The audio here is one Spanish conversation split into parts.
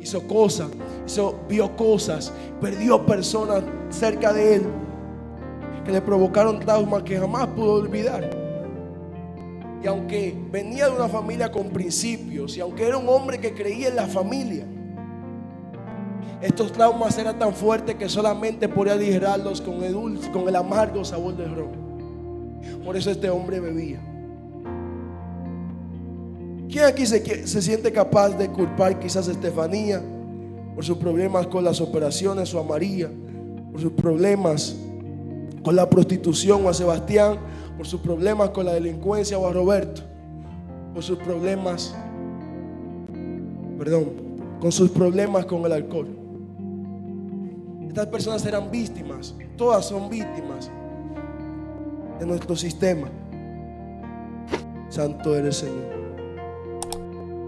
hizo cosas, vio cosas, perdió personas cerca de él que le provocaron traumas que jamás pudo olvidar. Y aunque venía de una familia con principios, y aunque era un hombre que creía en la familia, estos traumas eran tan fuertes que solamente podía aligerarlos con el amargo sabor del ron. Por eso este hombre bebía. ¿Quién aquí se siente capaz de culpar quizás a Estefanía por sus problemas con las operaciones, o a María por sus problemas con la prostitución, o a Sebastián por sus problemas con la delincuencia, o a Roberto por sus problemas, con sus problemas con el alcohol? Estas personas eran víctimas, todas son víctimas de nuestro sistema. Santo eres, Señor.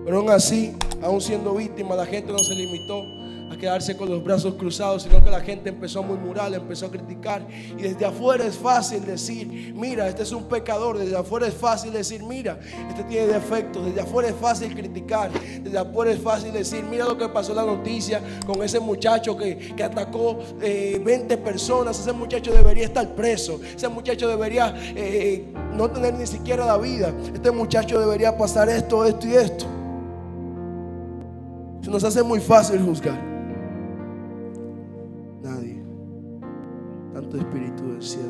Pero aún así, aún siendo víctima, la gente no se limitó a quedarse con los brazos cruzados, sino que la gente empezó a murmurar, empezó a criticar. Y desde afuera es fácil decir: mira, este es un pecador. Desde afuera es fácil decir: mira, este tiene defectos. Desde afuera es fácil criticar. Desde afuera es fácil decir: mira lo que pasó en la noticia con ese muchacho que atacó 20 personas. Ese muchacho debería estar preso. Ese muchacho debería no tener ni siquiera la vida. Este muchacho debería pasar esto, esto y esto. Se nos hace muy fácil juzgar. Nadie, tanto Espíritu del cielo.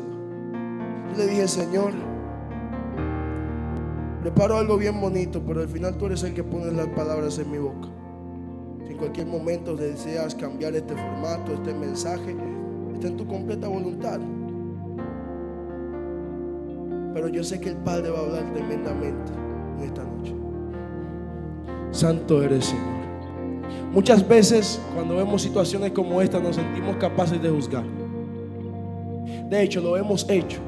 Yo le dije: Señor, preparo algo bien bonito, pero al final tú eres el que pone las palabras en mi boca. Si en cualquier momento deseas cambiar este formato, este mensaje, está en tu completa voluntad. Pero yo sé que el Padre va a hablar tremendamente en esta noche. Santo eres, Señor. Muchas veces cuando vemos situaciones como esta nos sentimos capaces de juzgar. De hecho, lo hemos hecho.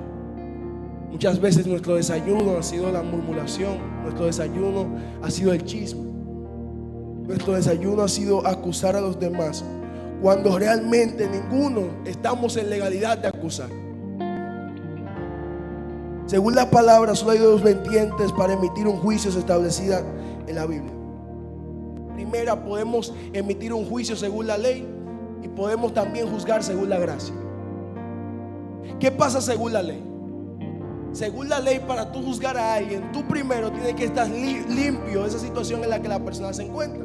Muchas veces nuestro desayuno ha sido la murmuración. Nuestro desayuno ha sido el chisme. Nuestro desayuno ha sido acusar a los demás, cuando realmente ninguno estamos en legalidad de acusar. Según la palabra, solo hay dos vertientes para emitir un juicio establecida en la Biblia. Primera, podemos emitir un juicio según la ley, y podemos también juzgar según la gracia. ¿Qué pasa según la ley? Según la ley, para tú juzgar a alguien, tú primero tienes que estar limpio de esa situación en la que la persona se encuentra.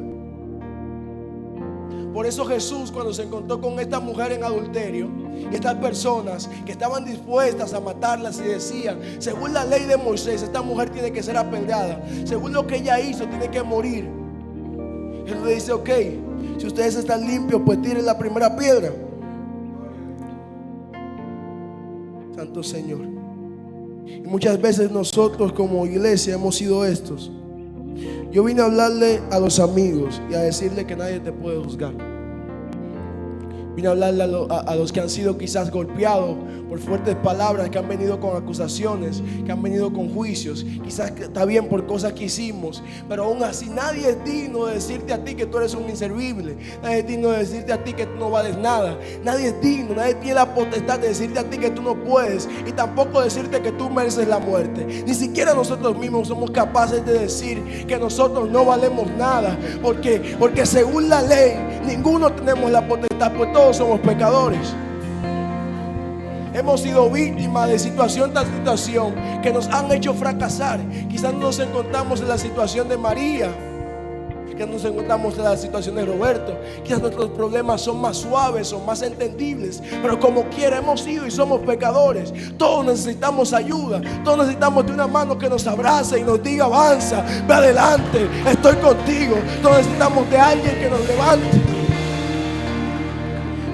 Por eso Jesús, cuando se encontró con esta mujer en adulterio, y estas personas que estaban dispuestas a matarlas y decían: según la ley de Moisés, esta mujer tiene que ser apedreada, según lo que ella hizo, tiene que morir. Él le dice: ok, si ustedes están limpios, pues tiren la primera piedra. Santo Señor. Y muchas veces nosotros como iglesia hemos sido estos. Yo vine a hablarle a los amigos y a decirle que nadie te puede juzgar. Vine a hablarle a los que han sido quizás golpeados por fuertes palabras, que han venido con acusaciones, que han venido con juicios. Quizás está bien por cosas que hicimos, pero aún así nadie es digno de decirte a ti que tú eres un inservible. Nadie es digno de decirte a ti que tú no vales nada. Nadie es digno, nadie tiene la potestad de decirte a ti que tú no puedes, y tampoco decirte que tú mereces la muerte. Ni siquiera nosotros mismos somos capaces de decir que nosotros no valemos nada, porque según la ley ninguno tenemos la potestad, pues todos somos pecadores. Hemos sido víctimas de situación tras situación que nos han hecho fracasar. Quizás no nos encontramos en la situación de María, quizás nos encontramos en la situación de Roberto. Quizás nuestros problemas son más suaves, son más entendibles, pero como quiera hemos sido y somos pecadores. Todos necesitamos ayuda, todos necesitamos de una mano que nos abrace y nos diga: avanza, ve adelante, estoy contigo. Todos necesitamos de alguien que nos levante.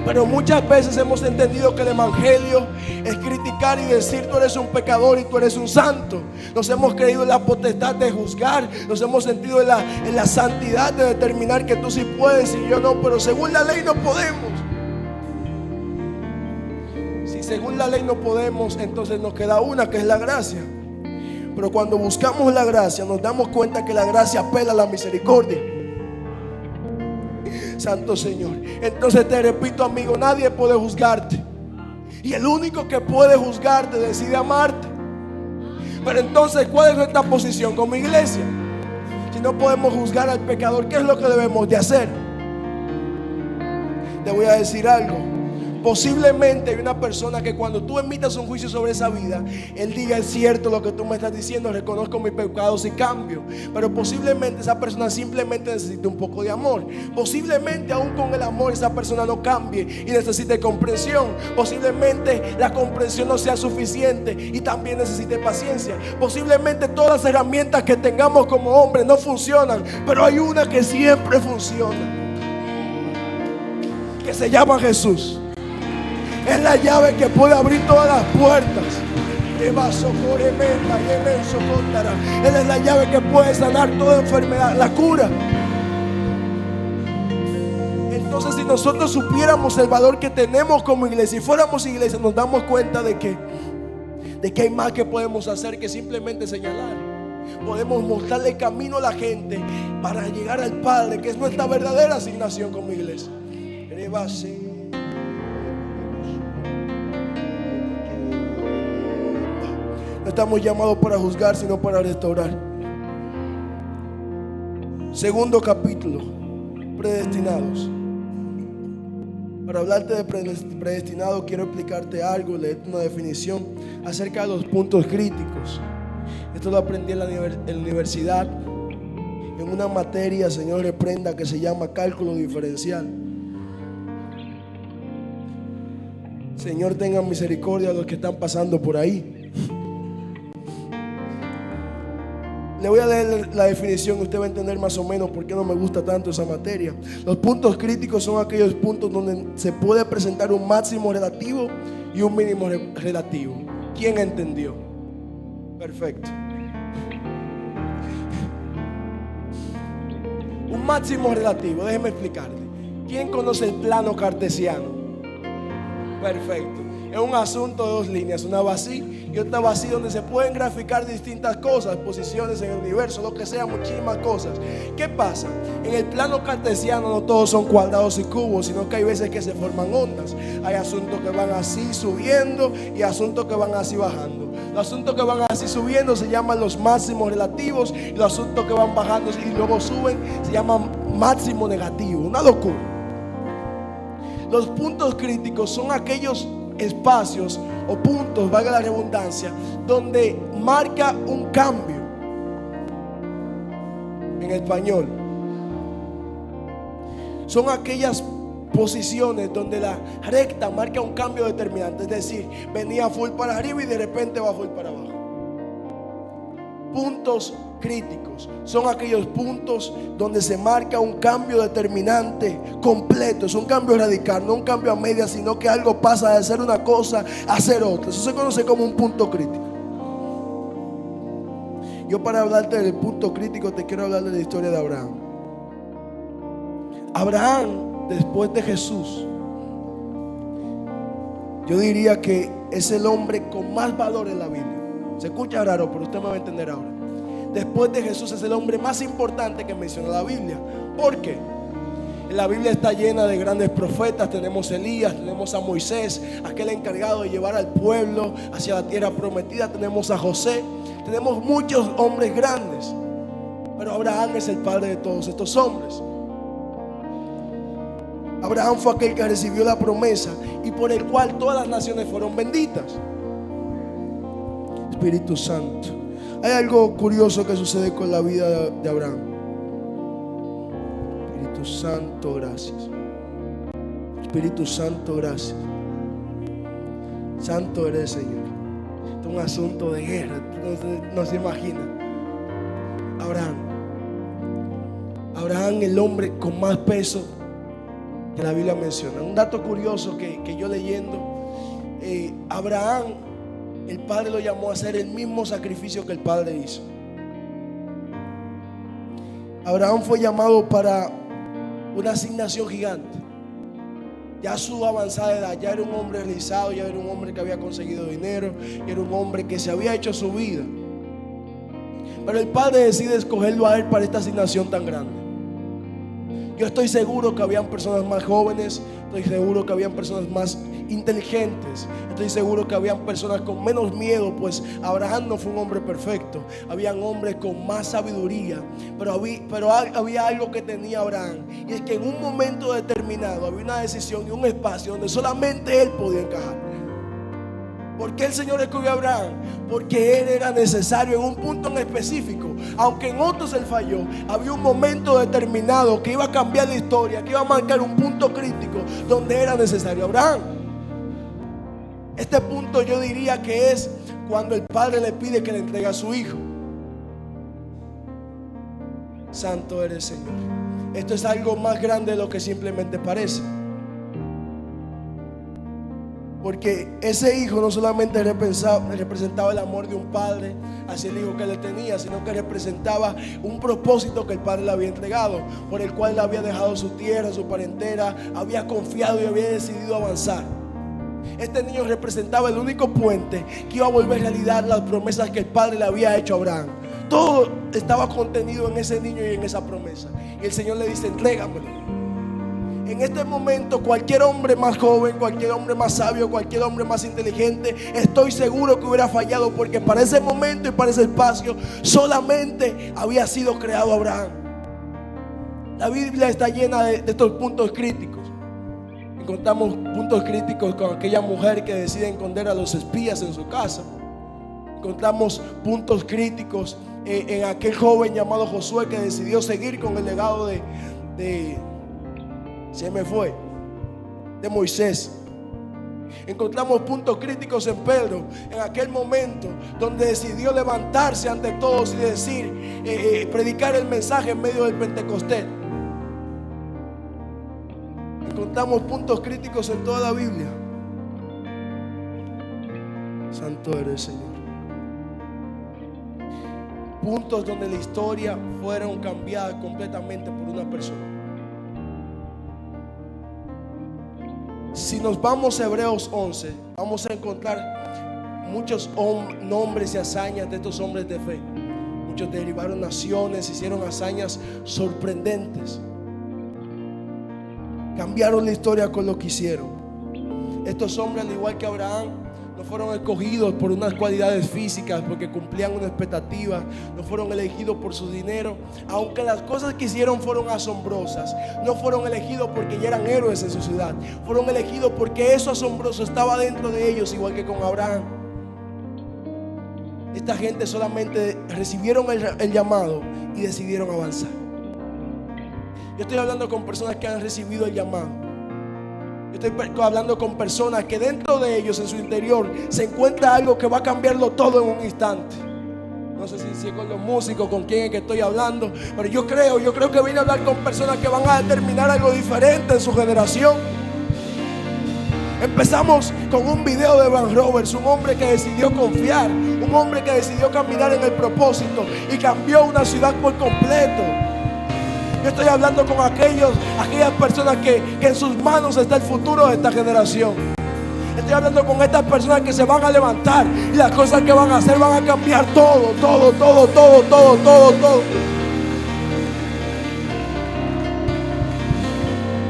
Pero muchas veces hemos entendido que el evangelio es criticar y decir: tú eres un pecador y tú eres un santo. Nos hemos creído en la potestad de juzgar. Nos hemos sentido en la santidad de determinar que tú sí puedes y yo no. Pero según la ley no podemos. Si según la ley no podemos, entonces nos queda una, que es la gracia. Pero cuando buscamos la gracia, nos damos cuenta que la gracia apela a la misericordia. Santo Señor. Entonces te repito, amigo, nadie puede juzgarte, y el único que puede juzgarte decide amarte. Pero entonces, ¿cuál es nuestra posición como iglesia? Si no podemos juzgar al pecador, ¿qué es lo que debemos de hacer? Te voy a decir algo. Posiblemente hay una persona que cuando tú emitas un juicio sobre esa vida, él diga: es cierto lo que tú me estás diciendo, reconozco mis pecados y cambio. Pero posiblemente esa persona simplemente necesite un poco de amor. Posiblemente aún con el amor esa persona no cambie y necesite comprensión. Posiblemente la comprensión no sea suficiente y también necesite paciencia. Posiblemente todas las herramientas que tengamos como hombres no funcionan, pero hay una que siempre funciona, que se llama Jesús. Es la llave que puede abrir todas las puertas. Él es la llave que puede sanar toda enfermedad, la cura. Entonces, si nosotros supiéramos el valor que tenemos como iglesia y fuéramos iglesia, nos damos cuenta de que hay más que podemos hacer que simplemente señalar. Podemos mostrarle el camino a la gente para llegar al Padre, que es nuestra verdadera asignación como iglesia. No estamos llamados para juzgar, sino para restaurar. Segundo capítulo, predestinados. Para hablarte de predestinado, quiero explicarte algo, leerte una definición acerca de los puntos críticos. Esto lo aprendí en la universidad, en una materia, Señor reprenda, que se llama cálculo diferencial. Señor, tenga misericordia de los que están pasando por ahí. Le voy a leer la definición y usted va a entender más o menos por qué no me gusta tanto esa materia. Los puntos críticos son aquellos puntos donde se puede presentar un máximo relativo y un mínimo relativo. ¿Quién entendió? Perfecto. Un máximo relativo, déjeme explicarle. ¿Quién conoce el plano cartesiano? Perfecto. Es un asunto de dos líneas, una vacía y otra vacía, donde se pueden graficar distintas cosas, posiciones en el universo, lo que sea, muchísimas cosas. ¿Qué pasa? En el plano cartesiano no todos son cuadrados y cubos, sino que hay veces que se forman ondas. Hay asuntos que van así subiendo y asuntos que van así bajando. Los asuntos que van así subiendo se llaman los máximos relativos, y los asuntos que van bajando y luego suben se llaman máximo negativo. Una locura. Los puntos críticos son aquellos espacios o puntos, valga la redundancia, donde marca un cambio. En español, son aquellas posiciones donde la recta marca un cambio determinante. Es decir, venía full para arriba y de repente va full para abajo. Puntos críticos son aquellos puntos donde se marca un cambio determinante completo. Es un cambio radical, no un cambio a medias, sino que algo pasa de ser una cosa a ser otra. Eso se conoce como un punto crítico. Yo, para hablarte del punto crítico, te quiero hablar de la historia de Abraham. Abraham, después de Jesús, yo diría que es el hombre con más valor en la Biblia. Se escucha raro, pero usted me va a entender ahora. Después de Jesús es el hombre más importante que menciona la Biblia. ¿Por qué? La Biblia está llena de grandes profetas. Tenemos a Elías, tenemos a Moisés, aquel encargado de llevar al pueblo hacia la tierra prometida. Tenemos a José, tenemos muchos hombres grandes. Pero Abraham es el padre de todos estos hombres. Abraham fue aquel que recibió la promesa y por el cual todas las naciones fueron benditas. Espíritu Santo. Hay algo curioso que sucede con la vida de Abraham. Espíritu Santo, gracias. Espíritu Santo, gracias. Santo eres, Señor. Esto es un asunto de guerra. No se imagina. Abraham, el hombre con más peso que la Biblia menciona. Un dato curioso que yo leyendo, Abraham, el padre lo llamó a hacer el mismo sacrificio que el padre hizo. Abraham fue llamado para una asignación gigante. Ya a su avanzada edad, ya era un hombre realizado, ya era un hombre que había conseguido dinero, ya era un hombre que se había hecho su vida. Pero el padre decide escogerlo a él para esta asignación tan grande. Yo estoy seguro que habían personas más jóvenes, estoy seguro que habían personas más inteligentes, estoy seguro que habían personas con menos miedo, pues Abraham no fue un hombre perfecto. Habían hombres con más sabiduría, pero había algo que tenía Abraham, y es que en un momento determinado había una decisión y un espacio donde solamente él podía encajar. ¿Por qué el Señor escogió a Abraham? Porque él era necesario en un punto en específico. Aunque en otros él falló, había un momento determinado que iba a cambiar la historia, que iba a marcar un punto crítico donde era necesario Abraham. Este punto yo diría que es cuando el padre le pide que le entregue a su hijo. Santo eres, Señor. Esto es algo más grande de lo que simplemente parece. Porque ese hijo no solamente representaba el amor de un padre hacia el hijo que le tenía, sino que representaba un propósito que el padre le había entregado, por el cual le había dejado su tierra, su parentela, había confiado y había decidido avanzar. Este niño representaba el único puente que iba a volver realidad las promesas que el padre le había hecho a Abraham. Todo estaba contenido en ese niño y en esa promesa. Y el Señor le dice: entrégamelo. En este momento cualquier hombre más joven, cualquier hombre más sabio, cualquier hombre más inteligente, estoy seguro que hubiera fallado, porque para ese momento y para ese espacio solamente había sido creado Abraham. La Biblia está llena de estos puntos críticos. Encontramos puntos críticos con aquella mujer que decide esconder a los espías en su casa. Encontramos puntos críticos en aquel joven llamado Josué, que decidió seguir con el legado de Moisés. Encontramos puntos críticos en Pedro, en aquel momento donde decidió levantarse ante todos y decir, predicar el mensaje en medio del Pentecostés. Encontramos puntos críticos en toda la Biblia. Santo eres, Señor. Puntos donde la historia fueron cambiadas completamente por una persona. Si nos vamos a Hebreos 11, vamos a encontrar muchos nombres y hazañas de estos hombres de fe. Muchos derribaron naciones, hicieron hazañas sorprendentes, cambiaron la historia con lo que hicieron. Estos hombres, al igual que Abraham, no fueron escogidos por unas cualidades físicas, porque cumplían una expectativa. No fueron elegidos por su dinero, aunque las cosas que hicieron fueron asombrosas. No fueron elegidos porque ya eran héroes en su ciudad. Fueron elegidos porque eso asombroso estaba dentro de ellos, igual que con Abraham. Esta gente solamente recibieron el llamado y decidieron avanzar. Yo estoy hablando con personas que han recibido el llamado. Yo estoy hablando con personas que dentro de ellos, en su interior, se encuentra algo que va a cambiarlo todo en un instante. No sé si es con los músicos, con quién es que estoy hablando, pero yo creo que vine a hablar con personas que van a determinar algo diferente en su generación. Empezamos con un video de Van Roberts, un hombre que decidió confiar, un hombre que decidió caminar en el propósito y cambió una ciudad por completo. Yo estoy hablando con aquellas personas que en sus manos está el futuro de esta generación. Estoy hablando con estas personas que se van a levantar y las cosas que van a hacer van a cambiar todo.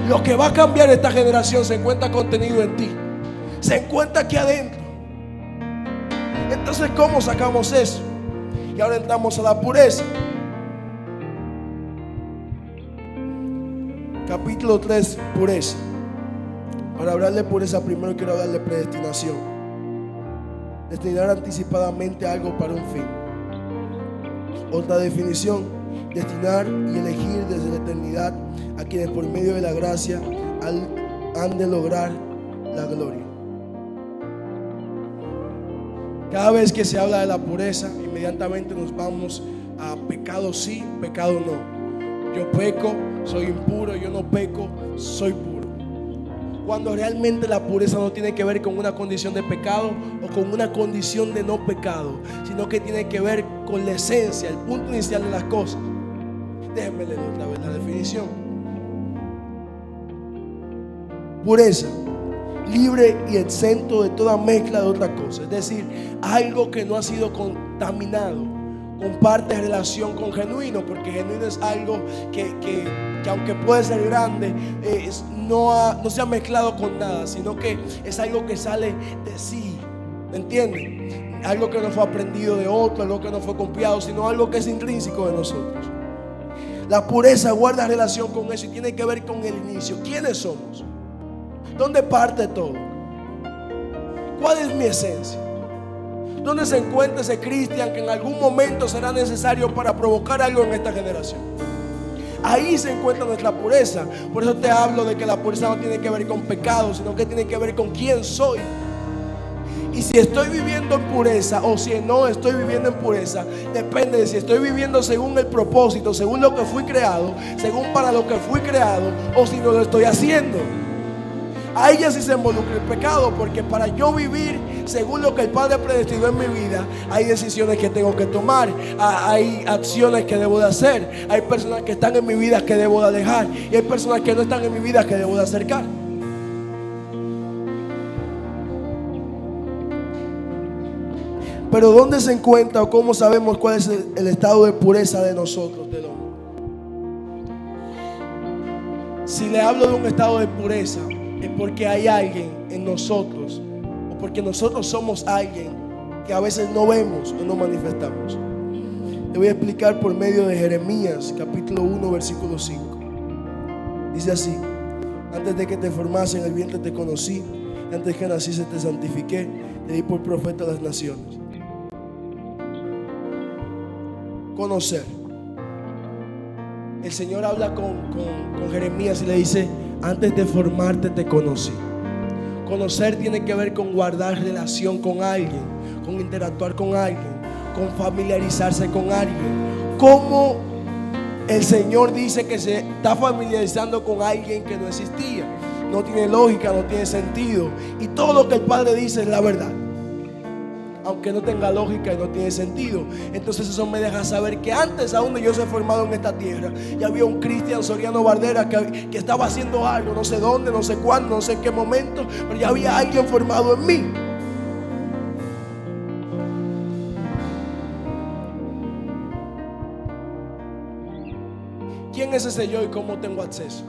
Lo que va a cambiar esta generación se encuentra contenido en ti, se encuentra aquí adentro. Entonces, ¿cómo sacamos eso? Y ahora entramos a la pureza. Capítulo 3, pureza. Para hablar de pureza, primero quiero hablar de predestinación. Destinar anticipadamente algo para un fin. Otra definición: destinar y elegir desde la eternidad a quienes por medio de la gracia han de lograr la gloria. Cada vez que se habla de la pureza, inmediatamente nos vamos a pecado sí, pecado no. Yo peco, soy impuro. Yo no peco, soy puro. Cuando realmente la pureza no tiene que ver con una condición de pecado o con una condición de no pecado, sino que tiene que ver con la esencia, el punto inicial de las cosas. Déjenme leer otra vez la definición. Pureza: libre y exento de toda mezcla de otra cosa. Es decir, algo que no ha sido contaminado, comparte relación con genuino, porque genuino es algo que que aunque puede ser grande, no se ha mezclado con nada, sino que es algo que sale de sí. ¿Me entienden? Algo que no fue aprendido de otro, algo que no fue copiado, sino algo que es intrínseco de nosotros. La pureza guarda relación con eso y tiene que ver con el inicio. ¿Quiénes somos? ¿Dónde parte todo? ¿Cuál es mi esencia? ¿Dónde se encuentra ese Cristian que en algún momento será necesario para provocar algo en esta generación? Ahí se encuentra nuestra pureza. Por eso te hablo de que la pureza no tiene que ver con pecado, sino que tiene que ver con quién soy. Y si estoy viviendo en pureza o si no estoy viviendo en pureza, depende de si estoy viviendo según el propósito, según lo que fui creado, según para lo que fui creado, o si no lo estoy haciendo. Ahí ya sí se involucra el pecado, porque para yo vivir según lo que el Padre predestinó en mi vida, hay decisiones que tengo que tomar, hay acciones que debo de hacer, hay personas que están en mi vida que debo de alejar, y hay personas que no están en mi vida que debo de acercar. Pero ¿dónde se encuentra o cómo sabemos cuál es el estado de pureza de nosotros, del hombre? Si le hablo de un estado de pureza, es porque hay alguien en nosotros, o porque nosotros somos alguien que a veces no vemos o no manifestamos. Te voy a explicar por medio de Jeremías capítulo 1 versículo 5. Dice así: antes de que te formase en el vientre te conocí, antes que naciste te santifiqué, te di por profeta a las naciones. Conocer. El Señor habla con Jeremías y le dice: antes de formarte te conocí. Conocer tiene que ver con guardar relación con alguien, con interactuar con alguien, con familiarizarse con alguien. Como el Señor dice que se está familiarizando con alguien que no existía. No tiene lógica, no tiene sentido. Y todo lo que el Padre dice es la verdad, aunque no tenga lógica y no tiene sentido. Entonces eso me deja saber que antes aún de yo ser formado en esta tierra, ya había un Cristian Soriano Bardera que estaba haciendo algo, no sé dónde, no sé cuándo, no sé en qué momento, pero ya había alguien formado en mí. ¿Quién es ese yo y cómo tengo acceso?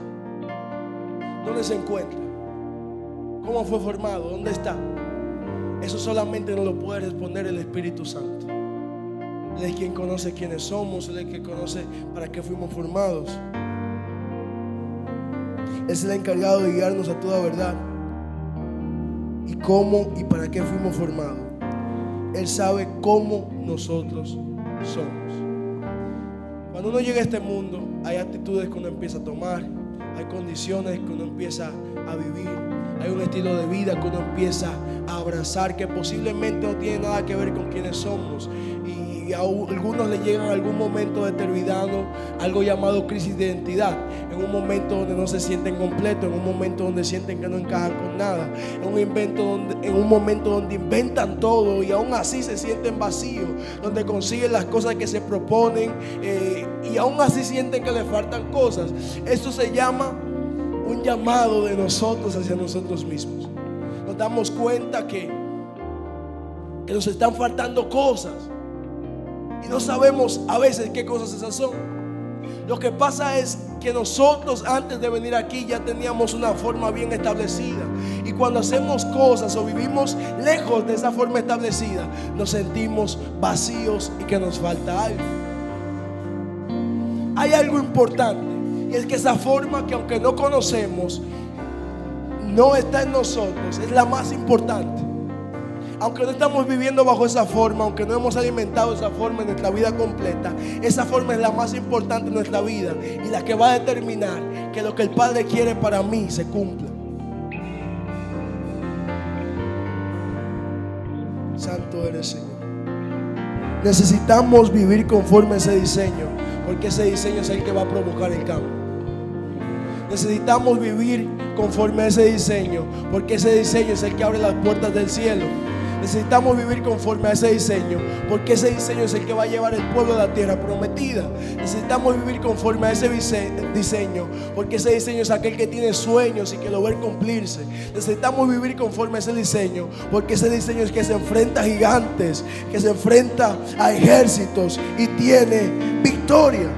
¿Dónde se encuentra? ¿Cómo fue formado? ¿Dónde está? Eso solamente nos lo puede responder el Espíritu Santo. Él es quien conoce quiénes somos, Él es quien conoce para qué fuimos formados. Él es el encargado de guiarnos a toda verdad y cómo y para qué fuimos formados. Él sabe cómo nosotros somos. Cuando uno llega a este mundo, hay actitudes que uno empieza a tomar, hay condiciones que uno empieza a vivir, hay un estilo de vida que uno empieza a abrazar que posiblemente no tiene nada que ver con quienes somos, y a algunos le llegan algún momento determinado algo llamado crisis de identidad, en un momento donde no se sienten completos, en un momento donde sienten que no encajan con nada, en un momento donde inventan todo y aún así se sienten vacíos, donde consiguen las cosas que se proponen y aún así sienten que les faltan cosas. Eso se llama un llamado de nosotros hacia nosotros mismos. Nos damos cuenta que nos están faltando cosas y no sabemos a veces qué cosas esas son. Lo que pasa es que nosotros antes de venir aquí ya teníamos una forma bien establecida, y cuando hacemos cosas o vivimos lejos de esa forma establecida, nos sentimos vacíos y que nos falta algo. Hay algo importante, y es que esa forma que aunque no conocemos, no está en nosotros, es la más importante. Aunque no estamos viviendo bajo esa forma, aunque no hemos alimentado esa forma en nuestra vida completa, esa forma es la más importante en nuestra vida y la que va a determinar que lo que el Padre quiere para mí se cumpla. Santo eres, Señor. Necesitamos vivir conforme a ese diseño, porque ese diseño es el que va a provocar el cambio. Necesitamos vivir conforme a ese diseño, porque ese diseño es el que abre las puertas del cielo. Necesitamos vivir conforme a ese diseño, porque ese diseño es el que va a llevar el pueblo a la tierra prometida. Necesitamos vivir conforme a ese diseño, porque ese diseño es aquel que tiene sueños y que lo ve cumplirse. Necesitamos vivir conforme a ese diseño, porque ese diseño es que se enfrenta a gigantes, que se enfrenta a ejércitos y tiene victoria.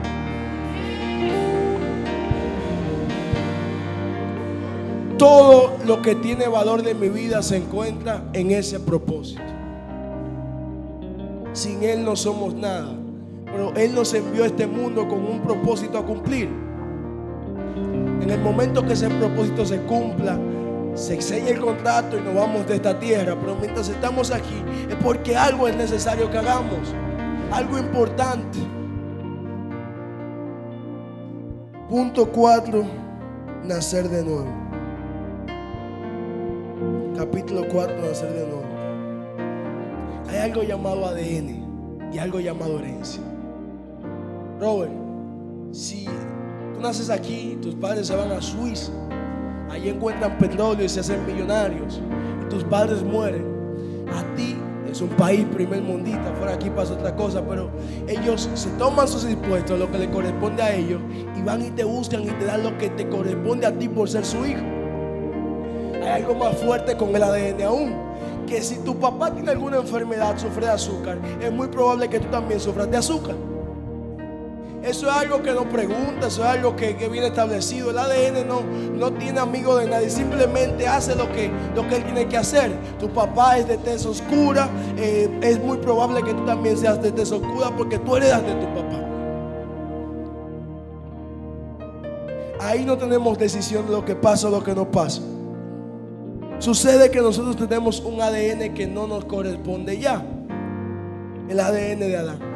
Todo lo que tiene valor de mi vida se encuentra en ese propósito. Sin Él no somos nada, pero Él nos envió a este mundo con un propósito a cumplir. En el momento que ese propósito se cumpla, se sella el contrato y nos vamos de esta tierra. Pero mientras estamos aquí es porque algo es necesario que hagamos, algo importante. Punto 4, nacer de nuevo. Capítulo 4, nacer de nuevo. Hay algo llamado ADN y algo llamado herencia. Robert, si tú naces aquí, tus padres se van a Suiza, allí encuentran petróleo y se hacen millonarios, y tus padres mueren, a ti es un país primer mundista, fuera aquí pasa otra cosa, pero ellos se toman sus impuestos, lo que le corresponde a ellos, y van y te buscan y te dan lo que te corresponde a ti por ser su hijo. Hay algo más fuerte con el ADN aún, que si tu papá tiene alguna enfermedad, sufre de azúcar, es muy probable que tú también sufras de azúcar. Eso es algo que no pregunta, eso es algo que viene establecido. El ADN no tiene amigo de nadie, simplemente hace lo que él tiene que hacer. Tu papá es de tez oscura, es muy probable que tú también seas de tez oscura porque tú heredas de tu papá. Ahí no tenemos decisión de lo que pasa o lo que no pasa. Sucede que nosotros tenemos un ADN que no nos corresponde ya, el ADN de Adán.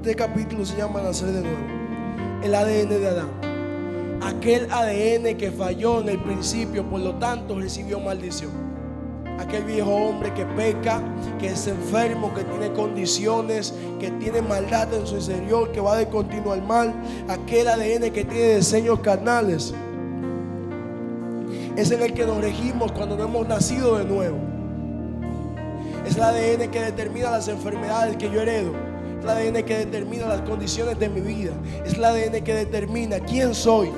Este capítulo se llama nacer de nuevo. El ADN de Adán, aquel ADN que falló en el principio, por lo tanto recibió maldición. Aquel viejo hombre que peca, que es enfermo, que tiene condiciones, que tiene maldad en su interior, que va de continuo al mal. Aquel ADN que tiene deseos carnales, es en el que nos regimos cuando no hemos nacido de nuevo. Es el ADN que determina las enfermedades que yo heredo. Es el ADN que determina las condiciones de mi vida. Es el ADN que determina quién soy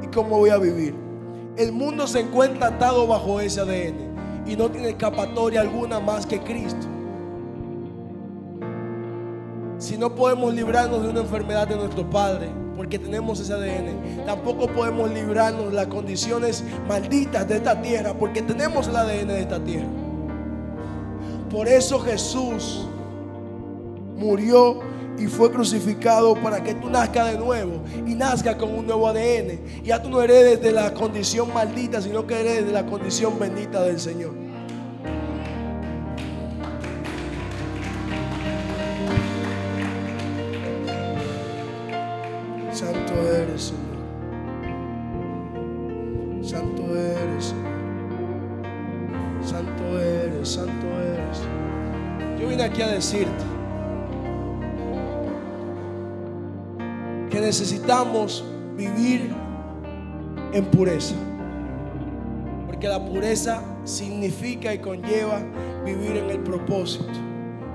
y cómo voy a vivir. El mundo se encuentra atado bajo ese ADN y no tiene escapatoria alguna más que Cristo. Si no podemos librarnos de una enfermedad de nuestro padre porque tenemos ese ADN, tampoco podemos librarnos de las condiciones malditas de esta tierra porque tenemos el ADN de esta tierra. Por eso Jesús murió y fue crucificado, para que tú nazcas de nuevo y nazcas con un nuevo ADN. Y ya tú no heredes de la condición maldita, sino que heredes de la condición bendita del Señor. Santo eres, Señor. Santo eres, Señor. Santo eres, santo eres. Yo vine aquí a decirte que necesitamos vivir en pureza, porque la pureza significa y conlleva vivir en el propósito.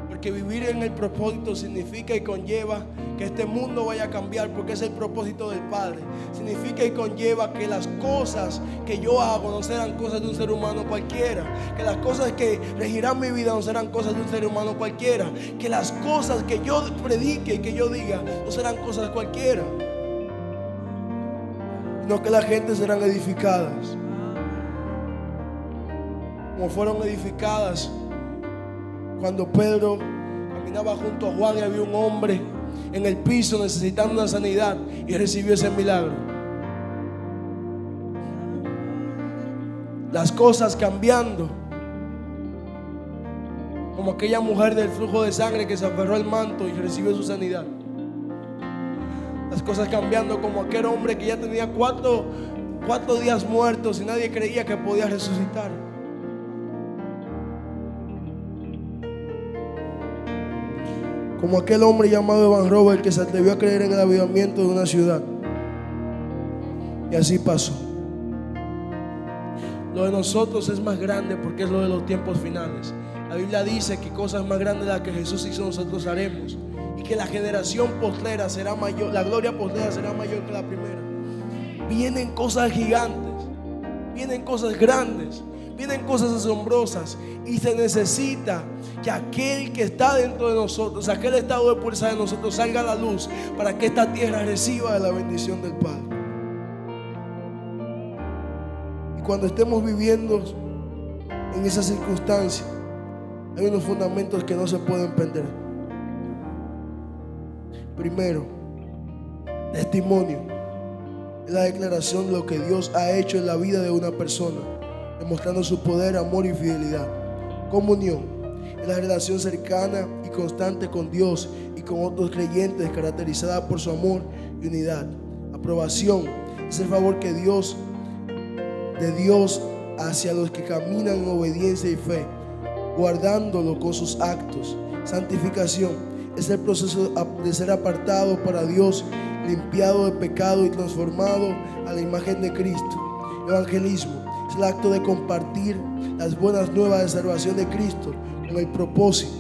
Porque vivir en el propósito significa y conlleva que este mundo vaya a cambiar, porque es el propósito del Padre. Significa y conlleva que las cosas que yo hago no serán cosas de un ser humano cualquiera, que las cosas que regirán mi vida no serán cosas de un ser humano cualquiera, que las cosas que yo predique y que yo diga no serán cosas cualquiera, sino que la gente serán edificadas como fueron edificadas cuando Pedro caminaba junto a Juan y había un hombre en el piso necesitando una sanidad y recibió ese milagro. Las cosas cambiando, como aquella mujer del flujo de sangre que se aferró al manto y recibió su sanidad. Las cosas cambiando, como aquel hombre que ya tenía cuatro días muertos y nadie creía que podía resucitar. Como aquel hombre llamado Evan Robert que se atrevió a creer en el avivamiento de una ciudad. Y así pasó. Lo de nosotros es más grande porque es lo de los tiempos finales. La Biblia dice que cosas más grandes de las que Jesús hizo nosotros haremos, y que la generación postrera será mayor, la gloria postrera será mayor que la primera. Vienen cosas gigantes, vienen cosas grandes, vienen cosas asombrosas y se necesita que aquel que está dentro de nosotros, aquel estado de pureza de nosotros salga a la luz para que esta tierra reciba de la bendición del Padre. Y cuando estemos viviendo en esa circunstancia, hay unos fundamentos que no se pueden perder. Primero, testimonio. Es la declaración de lo que Dios ha hecho en la vida de una persona, demostrando su poder, amor y fidelidad. Comunión. Es la relación cercana y constante con Dios y con otros creyentes, caracterizada por su amor y unidad. Aprobación. Es el favor de Dios hacia los que caminan en obediencia y fe, guardándolo con sus actos. Santificación. Es el proceso de ser apartado para Dios, limpiado de pecado y transformado a la imagen de Cristo. Evangelismo es el acto de compartir las buenas nuevas de salvación de Cristo con el propósito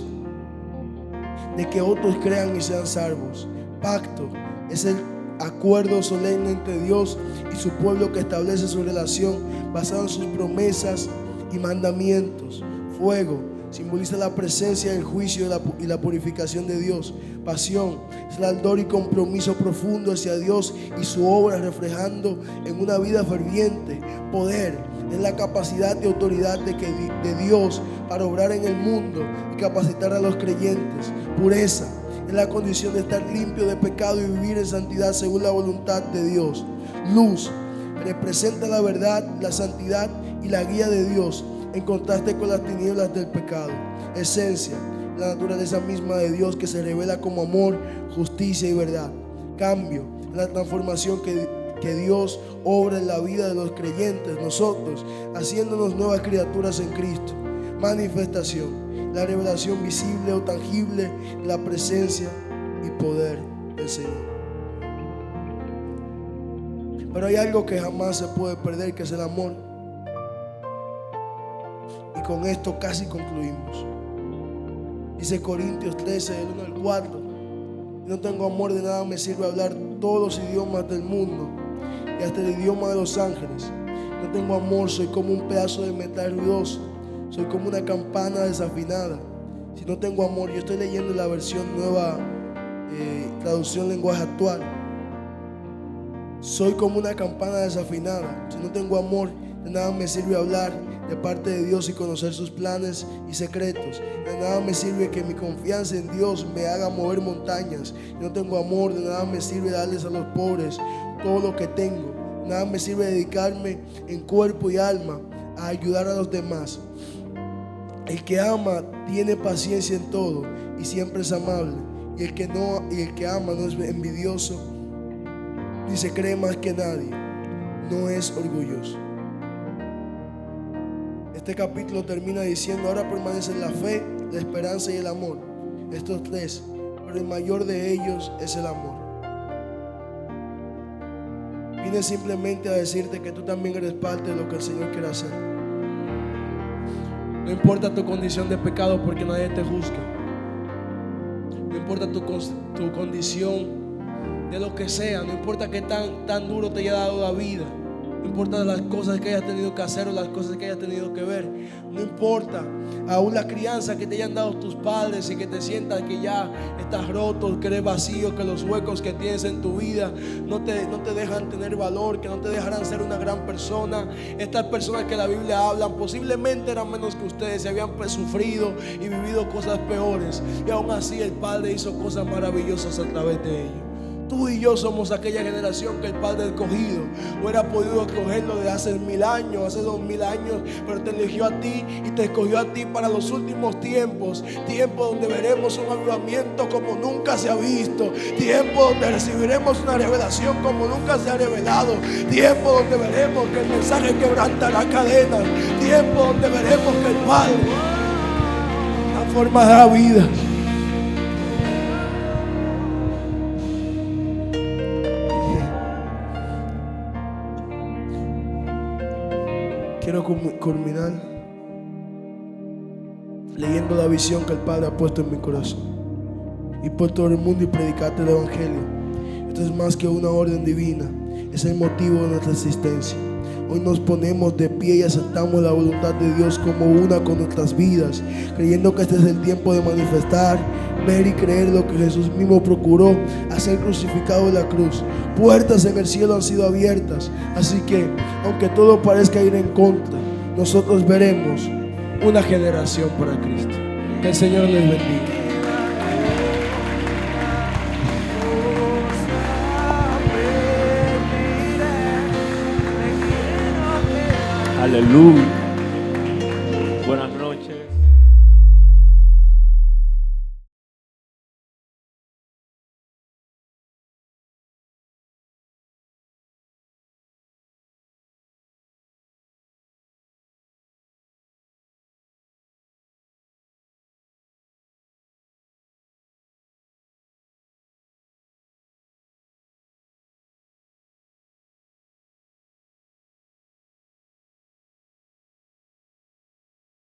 de que otros crean y sean salvos. Pacto es el acuerdo solemne entre Dios y su pueblo que establece su relación basado en sus promesas y mandamientos. Fuego simboliza la presencia, el juicio y la purificación de Dios. Pasión es el ardor y compromiso profundo hacia Dios y su obra, reflejando en una vida ferviente. Poder es la capacidad y autoridad de Dios para obrar en el mundo y capacitar a los creyentes. Pureza es la condición de estar limpio de pecado y vivir en santidad según la voluntad de Dios. Luz representa la verdad, la santidad y la guía de Dios, en contraste con las tinieblas del pecado. Esencia, la naturaleza misma de Dios que se revela como amor, justicia y verdad. Cambio, la transformación que Dios obra en la vida de los creyentes, nosotros, haciéndonos nuevas criaturas en Cristo. Manifestación, la revelación visible o tangible de la presencia y poder del Señor. Pero hay algo que jamás se puede perder, que es el amor. Y con esto casi concluimos. Dice Corintios 13, del 1 al 4: si no tengo amor, de nada me sirve hablar todos los idiomas del mundo y hasta el idioma de los ángeles. No tengo amor, soy como un pedazo de metal ruidoso, soy como una campana desafinada. Si no tengo amor, yo estoy leyendo la versión nueva, traducción lenguaje actual. Soy como una campana desafinada. Si no tengo amor, de nada me sirve hablar de parte de Dios y conocer sus planes y secretos. De nada me sirve que mi confianza en Dios me haga mover montañas. Si no tengo amor, de nada me sirve darles a los pobres todo lo que tengo. De nada me sirve dedicarme en cuerpo y alma a ayudar a los demás. El que ama tiene paciencia en todo y siempre es amable. Y el que ama no es envidioso ni se cree más que nadie, no es orgulloso. Este capítulo termina diciendo: ahora permanecen la fe, la esperanza y el amor, estos tres, pero el mayor de ellos es el amor. Vine simplemente a decirte que tú también eres parte de lo que el Señor quiere hacer. No importa tu condición de pecado, porque nadie te juzga. No importa tu condición de lo que sea, no importa que tan duro te haya dado la vida, no importa las cosas que hayas tenido que hacer o las cosas que hayas tenido que ver, no importa aún la crianza que te hayan dado tus padres y que te sientas que ya estás roto, que eres vacío, que los huecos que tienes en tu vida no te dejan tener valor, que no te dejarán ser una gran persona. Estas personas que la Biblia habla posiblemente eran menos que ustedes y habían sufrido y vivido cosas peores, y aún así el Padre hizo cosas maravillosas a través de ellos. Tú y yo somos aquella generación que el Padre ha escogido. Hubiera podido escogerlo de hace 1000 años, hace 2000 años, pero te eligió a ti y te escogió a ti para los últimos tiempos. Tiempo donde veremos un avivamiento como nunca se ha visto. Tiempo donde recibiremos una revelación como nunca se ha revelado. Tiempo donde veremos que el mensaje quebrantará cadenas. Tiempo donde veremos que el Padre transformará vidas. Quiero culminar leyendo la visión que el Padre ha puesto en mi corazón: ir por todo el mundo y predicarte el Evangelio. Esto es más que una orden divina, es el motivo de nuestra existencia. Hoy nos ponemos de pie y aceptamos la voluntad de Dios como una con nuestras vidas, creyendo que este es el tiempo de manifestar, ver y creer lo que Jesús mismo procuró, a ser crucificado en la cruz. Puertas en el cielo han sido abiertas, así que aunque todo parezca ir en contra, nosotros veremos una generación para Cristo. Que el Señor les bendiga. Aleluya.